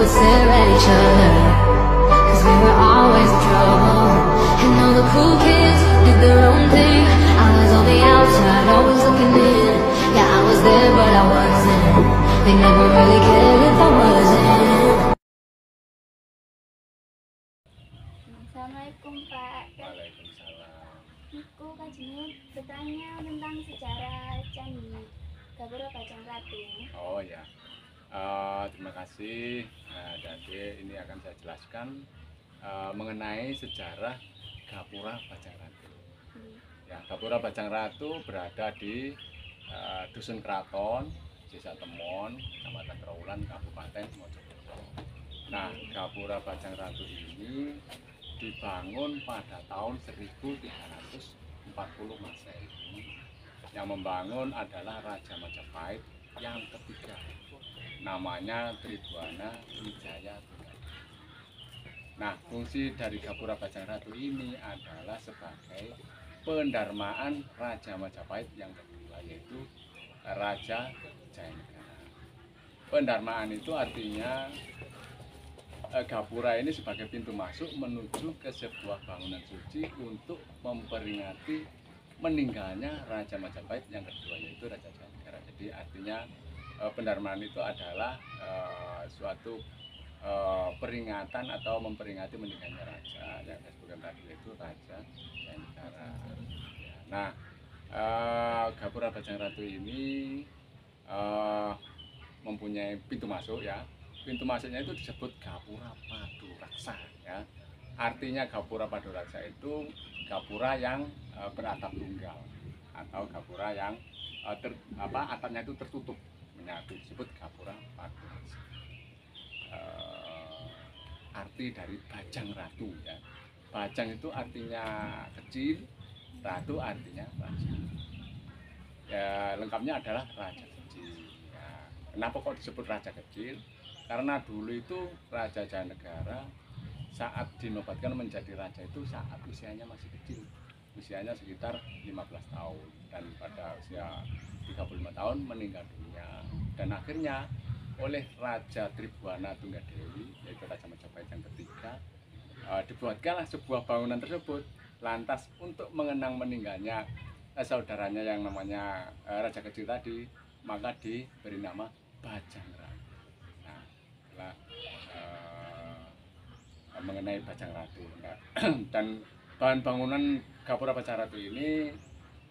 would stare at each other, cause we were always in trouble. And all the cool kids did their own thing. I was on the outside, always looking in. Yeah, I was there, but I wasn't. They never really cared if I wasn't. Assalamualaikum Pak. Waalaikumsalam. Aku kajiannya bertanya tentang sejarah Candi Gapura Bajang Ratu. Oh ya, terima kasih. Jadi ini akan saya jelaskan mengenai sejarah Gapura Bajang Ratu. Ya, Gapura Bajang Ratu berada di Dusun Kraton, Desa Temon, Kecamatan Trawulan, Kabupaten Mojokerto. Nah, Gapura Bajang Ratu ini dibangun pada tahun 1340 Masehi. Yang membangun adalah Raja Majapahit yang ketiga, namanya Tribhuwana Wijaya Tunggal. Nah, fungsi dari Gapura Bajang Ratu ini adalah sebagai pendarmaan Raja Majapahit yang kedua, yaitu Raja Jayanegara. Pendarmaan itu artinya Gapura ini sebagai pintu masuk menuju ke sebuah bangunan suci untuk memperingati meninggalnya Raja Majapahit yang kedua, yaitu Raja Jayanegara. Jadi artinya pendarmaan itu adalah suatu peringatan atau memperingati meninggalnya raja yang disebutkan tadi, yaitu Raja Jayanegara. Nah, Gapura Bajang Ratu ini mempunyai pintu masuk ya. Pintu masuknya itu disebut Gapura Paduraksa ya. Artinya Gapura Paduraksa itu gapura yang beratap tunggal atau gapura yang atapnya itu tertutup menyatu, disebut Gapura Paduraksa. Arti dari Bajang Ratu ya. Bajang itu artinya kecil, Ratu artinya raja. Ya, lengkapnya adalah raja kecil. Ya. Kenapa kok disebut raja kecil? Karena dulu itu Raja Jayanegara saat dinobatkan menjadi raja itu saat usianya masih kecil, usianya sekitar 15 tahun, dan pada usia 35 tahun meninggal dunia. Dan akhirnya oleh Raja Tribhuwana Tunggadewi, yaitu Raja Majapahit yang ketiga, dibuatkanlah sebuah bangunan tersebut. Lantas untuk mengenang meninggalnya saudaranya yang namanya Raja Kecil tadi, maka diberi nama Bajang Ratu. Mengenai Bajang Ratu. Nah, dan bahan bangunan Gapura Bajang Ratu ini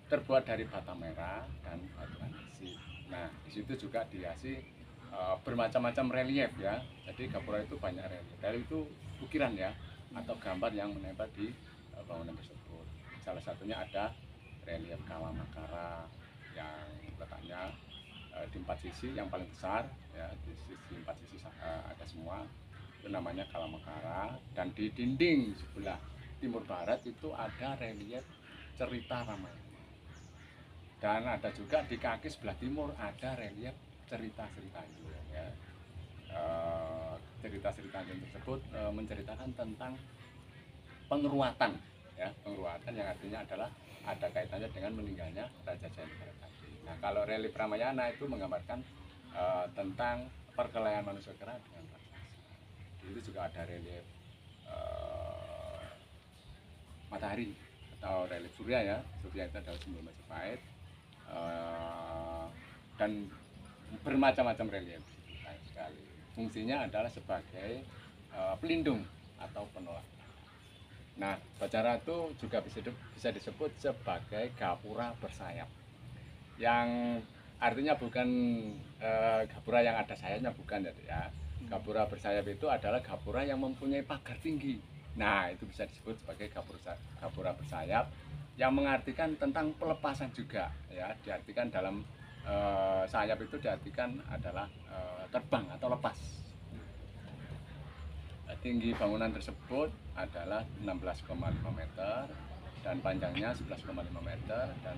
terbuat dari bata merah dan batu andesit. Nah, di situ juga dihiasi bermacam-macam relief ya. Jadi Gapura itu banyak relief. Relief itu ukiran ya, atau gambar yang menempel di bangunan tersebut. Salah satunya ada relief Kala Makara yang letaknya di 4 sisi, yang paling besar ya, di sisi 4 sisi ada semua, itu namanya Kala Makara. Dan di dinding sebelah timur barat itu ada relief cerita Ramayana, dan ada juga di kaki sebelah timur ada relief cerita-cerita itu ya. Cerita-cerita tersebut menceritakan tentang pengeruatan ya, pengeruatan yang artinya adalah ada kaitannya dengan meninggalnya Raja Jayanegara tadi. Nah, kalau relief Ramayana itu menggambarkan tentang perkelahian manusia kera dengan raksasa. Itu juga ada relief matahari atau relief surya ya. Surya itu adalah simbol Majapahit, dan bermacam-macam relief sekali. Fungsinya adalah sebagai pelindung atau penolak. Nah, Bajang Ratu juga bisa disebut sebagai gapura bersayap, yang artinya bukan gapura yang ada sayapnya, bukan ya. Gapura bersayap itu adalah gapura yang mempunyai pagar tinggi. Nah, itu bisa disebut sebagai gapura bersayap, yang mengartikan tentang pelepasan juga ya. Diartikan dalam sayap itu diartikan adalah terbang atau lepas. Tinggi bangunan tersebut adalah 16,5 meter dan panjangnya 11,5 meter dan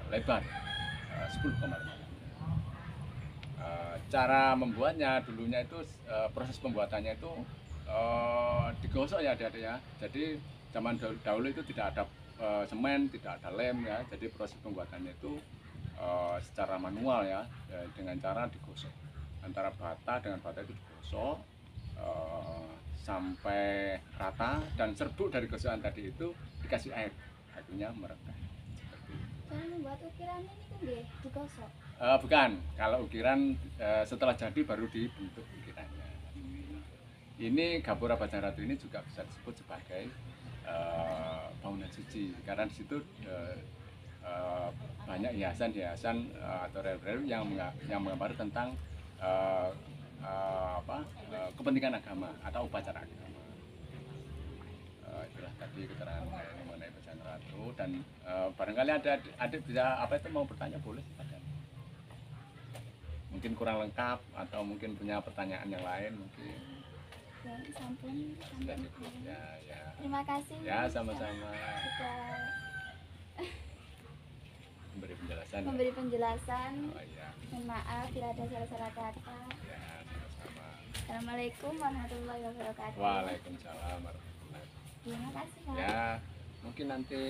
lebar 10,5 meter. Cara membuatnya dulunya itu proses pembuatannya itu digosok ya adik-adik ya. Jadi zaman dahulu itu tidak ada semen, tidak ada lem ya. Jadi proses pembuatannya itu secara manual ya, dengan cara digosok. antara bata dengan bata itu digosok sampai rata, dan serbuk dari gosokan tadi itu dikasih air, akhirnya merekah. Cara membuat ukiran ini kan nggih digosok. Bukan, kalau ukiran setelah jadi baru dibentuk ukirannya. Ini Gapura Bajang Ratu ini juga bisa disebut sebagai bangunan suci, karena di situ banyak hiasan-hiasan atau relief yang menggambar tentang kepentingan agama atau upacara agama. Itulah tadi keterangan mengenai Bajang Ratu, dan barangkali ada bisa mau bertanya, boleh silakan. Mungkin kurang lengkap atau mungkin punya pertanyaan yang lain mungkin. Ya, sampun. Sudah cukup ya. Terima kasih. Ya, sama-sama. Sudah Memberi penjelasan. memberi penjelasan. Oh iya. Mohon maaf bila ada salah-salah kata. Ya, sama-sama. Assalamualaikum warahmatullahi wabarakatuh. Waalaikumsalam warahmatullahi wabarakatuh. Terima kasih, Pak. Ya, mungkin nanti